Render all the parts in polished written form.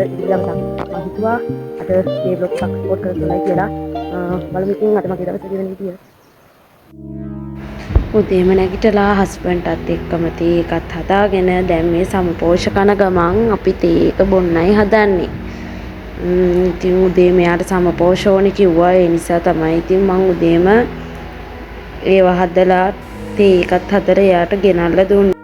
ඉදිරියට යන්න මම හිතුවා අද මේ බ්ලොග් එකක් රෙකෝඩ් කරලා කියලා බලමු ඉතින් අද මගේ දවසේ දින විදිය. උදේම නැගිටලා හස්බන්ඩ්ටත් එක්කම තේ එකත් හදාගෙන දැන් මේ සමපෝෂකන ගමන් අපි තේ එක බොන්නයි හදන්නේ. ඉතින් උදේ මෙයාට සමපෝෂෝනි කිව්වා ඒ නිසා තමයි ඉතින් මං උදේම ඒව හදලා තේ එකත් හදලා එයාට ගෙනල්ලා දුන්නා.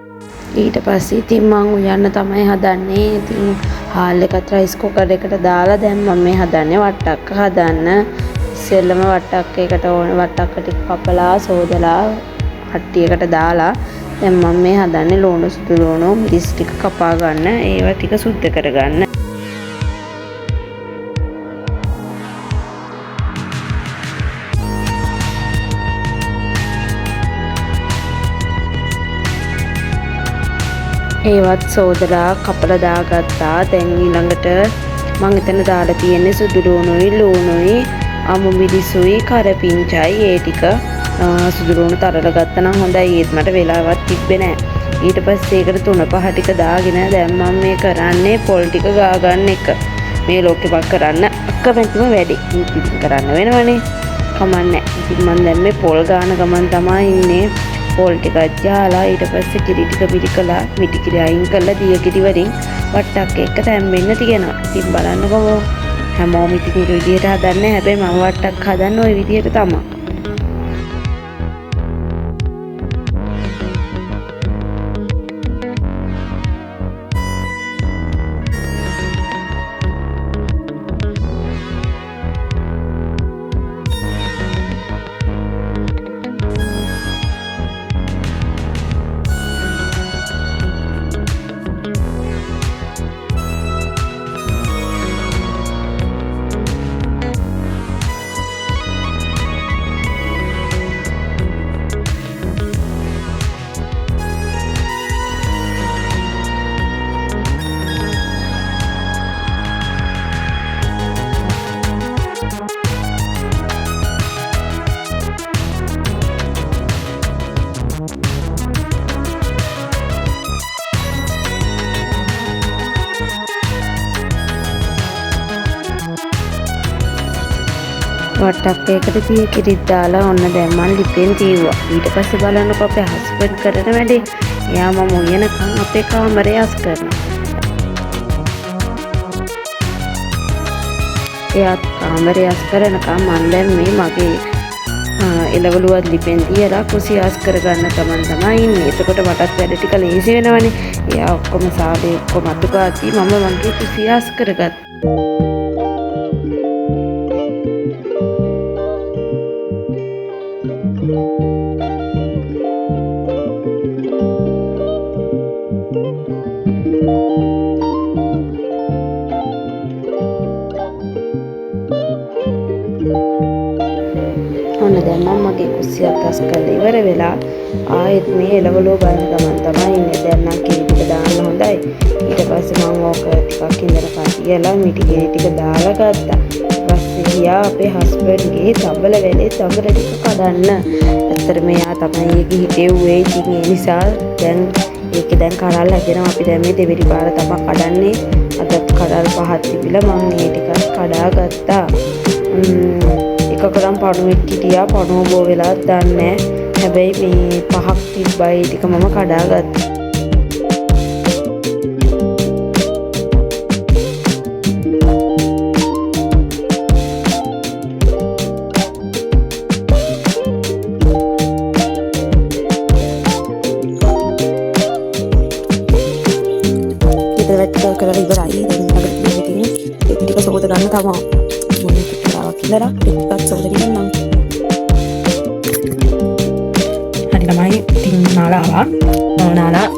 ඊට පස්සේ ඉතින් මං උයන්න තමයි හදන්නේ. ඉතින් හාල් එකත් රයිස් කුකර් එකට දාලා දැන් මම මේ හදන්නේ වට්ටක්ක හදන්න. ඉස්සෙල්ලම වට්ටක්කයකට ඕන වට්ටක්ක ටික කපලා සෝදලා කට්ටියකට දාලා දැන් මම මේ හදන්නේ ලුණු සුදු ලුණු මිරිස් ටික කපා ගන්න ඒවා ටික සුද්ධ කරගන්න. ඒවත් සෝදලා කපලා දාගත්තා. දැන් ඊළඟට මම එතන දාලා තියෙන්නේ සුදු ලුණුයි ලුණුයි අමු මිරිසුයි කරපිංචයි ඒ ටික සුදු ලුණු තරල ගත්තා නම් හොඳයි. ඒත් මට වෙලාවක් තිබ්බේ නැහැ. ඊට පස්සේ ඒකට 3-5 ටික දාගෙන දැන් මම මේ කරන්නේ පොල් ටික ගා ගන්න එක. මේ ලෝකෙපක් කරන්න අකමැතිම වැඩි. ඉතින් කරන්න වෙනවනේ. කමන්නේ. ඉතින් මම දැන් මේ පොල් ගාන ගමන් තමයි ඉන්නේ. පොල් ටිකක් ජාලා ඊට පස්සේ කිරි ටික මිරිකලා මිටි කිරි අයින් කරලා දිය කිරි වලින් වට්ටක් එක්ක තැම්බෙන්න තියෙනවා. ඉතින් බලන්නකෝ හැමෝම ඉතින් ඒ විදිහට හදන්නේ. හැබැයි මම වට්ටක් හදන්නේ ওই විදිහට තමයි. වට්ටක්කයකට දිය කිරිත් දාලා ඔන්න දැන් මම ලිපෙන් තීව්වා. ඊට පස්සේ බලන්නකො අපේ හස්බන්ඩ් කරන වැඩේ. එයා මම උයනකම් අපේ කාමරේ අස් කරනවා. එයාත් කාමරේ අස් කරනකම් මම දැන් මේ මගේ එළවලුවත් ලිපෙන් තියලා කුසි අස් කරගන්න තමයි ඉන්නේ. එතකොට මටත් වැඩ ටික ලේසි වෙනවනේ. එයා ඔක්කොම සාදේ ඔක්කොම අතු ගාති මම මගේ කුසි අස් කරගත්තා. ඔන්න දැන් මම මගේ කුස්සියත් අස් කරලා ඉවර වෙලා ආයෙත් මේ එළවලුව බලන ගමන් තමයි ඉන්නේ. දැන් නම් කිරි ටික දාන්න හොඳයි. ඊට පස්සේ මම ඕක ටිකක් ඉඳලා කටියලා මිටි කිරි ටික දාලා ගත්තා. ඊපස්සේ ගියා අපේ හස්බන්ඩ්ගේ තබල වෙලේ තඹර ටික කඩන්න. ඇත්තට මෙයා තමයි ඒක හිටෙව්වේ. ඉතින් ඒ නිසා දැන් ඒකේ දැන් කරල් හැදෙනවා. අපි දැන් මේ දෙවෙනි පාර තමයි කඩන්නේ. අදත් කඩල් 5ක් තිබිලා මම මේ ටිකක් කඩා ගත්තා. එකකටම පණුවෙක් හිටියා. පණුව බෝ වෙලාත් දන්නේ නැහැ. හැබැයි මේ 5ක් තිබ්බයි ටික මම කඩා ගත්තා. කරලා ඉවරයි. දැන් අපිට ඉතින් ඒක ටික සෝද ගන්න තමයි. මොන ටිකක් කියලා ටිකක් සෝද ගන්නම්. හරි තමයි. ඉතින් නාලා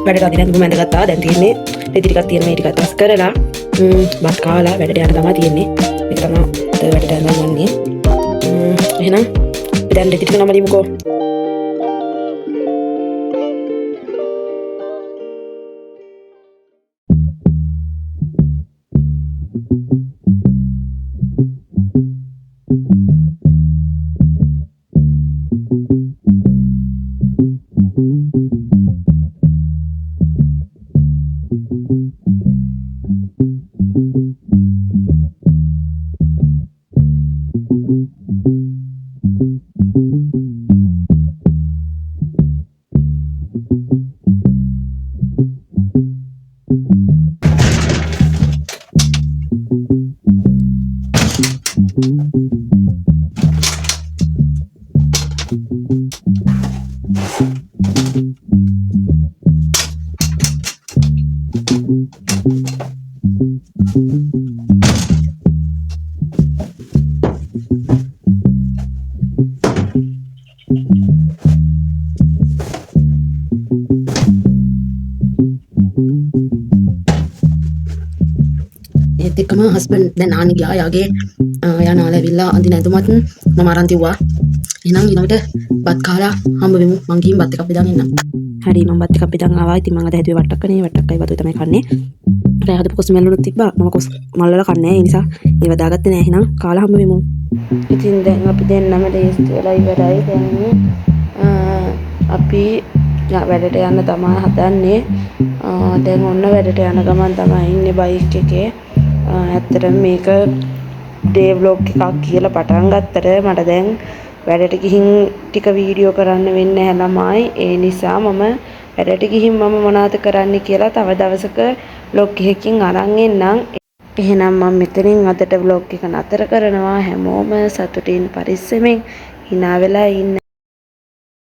වැඩට අදින්න දුක මැදගත්තා. දැන් තියෙන්නේ රෙදි ටිකක් තියෙන මේ ටිකත් අස් කරලා බත් කාලා වැඩට යන්න තමයි තියෙන්නේ. මේක තමයි වැඩට යන්නේ. එහෙනම් දැන් රෙදි ටික නම් අදිමුකෝ. ඒත් එක්කම හස්බන්ඩ් දැන් ආනි ගියා. යාගේ යා නාලා ඇවිල්ලා අඳින ඇඳුමත් මම අරන් තියුවා. එහෙනම් ඊළඟට බත් කාලා හම්බ වෙමු. මං ගිහින් බත් එකක් බෙදන් එන්නම්. හරි මම බත් එකක් බෙදන් ආවා. ඉතින් මම අද හැදුවේ වට්ටක්කනේ. වට්ටක්කයි බතුයි තමයි කන්නේ. රෑ හදපු කොස් මැල්ලුනුත් තිබ්බා. මම කොස් මල් වල කන්නේ නැහැ. ඒ නිසා ඒව දාගත්තේ නැහැ. එහෙනම් කාලා හම්බ වෙමු. ඉතින් දැන් අපි දෙන්නම ලේස්ති වෙලා ඉවරයි. දැන් අපි වැඩට යන්න තමයි හදන්නේ. දැන් ඔන්න වැඩට යන ගමන් තමයි ඉන්නේ බයික් එකේ. ඇත්තටම මේක ඩේ ව්ලොග් එකක් කියලා පටන් ගත්තට මට දැන් වැඩට ගිහින් ටික වීඩියෝ කරන්න වෙන්නේ නැහැ ළමයි. ඒ නිසා මම වැඩට ගිහින් මම මොනවද කරන්න කියලා තව දවසක ව්ලොග් එකකින් අරන් එන්නම්. එහෙනම් මම මෙතනින් අදට ව්ලොග් එක නතර කරනවා. හැමෝම සතුටින් පරිස්සමෙන් hina වෙලා ඉන්න.